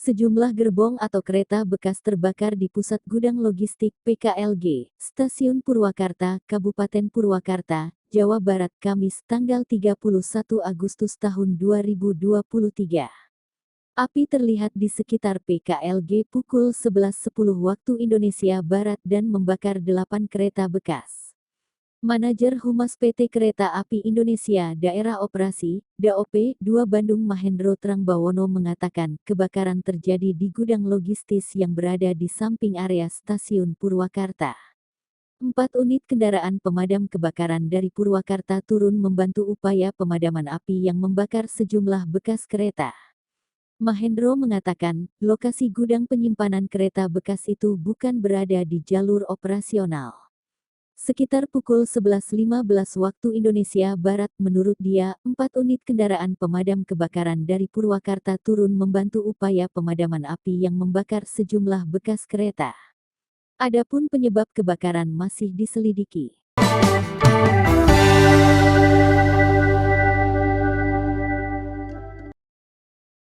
Sejumlah gerbong atau kereta bekas terbakar di Pusat Gudang Logistik (PKLG), Stasiun Purwakarta, Kabupaten Purwakarta, Jawa Barat Kamis tanggal 31 Agustus tahun 2023. Api terlihat di sekitar PKLG pukul 11.10 waktu Indonesia Barat dan membakar 8 kereta bekas. Manajer Humas PT Kereta Api Indonesia Daerah Operasi, DAOP, 2 Bandung Mahendro Trangbawono mengatakan kebakaran terjadi di gudang logistis yang berada di samping area stasiun Purwakarta. 4 unit kendaraan pemadam kebakaran dari Purwakarta turun membantu upaya pemadaman api yang membakar sejumlah bekas kereta. Mahendro mengatakan, lokasi gudang penyimpanan kereta bekas itu bukan berada di jalur operasional. Sekitar pukul 11.15 waktu Indonesia Barat menurut dia, 4 unit kendaraan pemadam kebakaran dari Purwakarta turun membantu upaya pemadaman api yang membakar sejumlah bekas kereta. Adapun penyebab kebakaran masih diselidiki.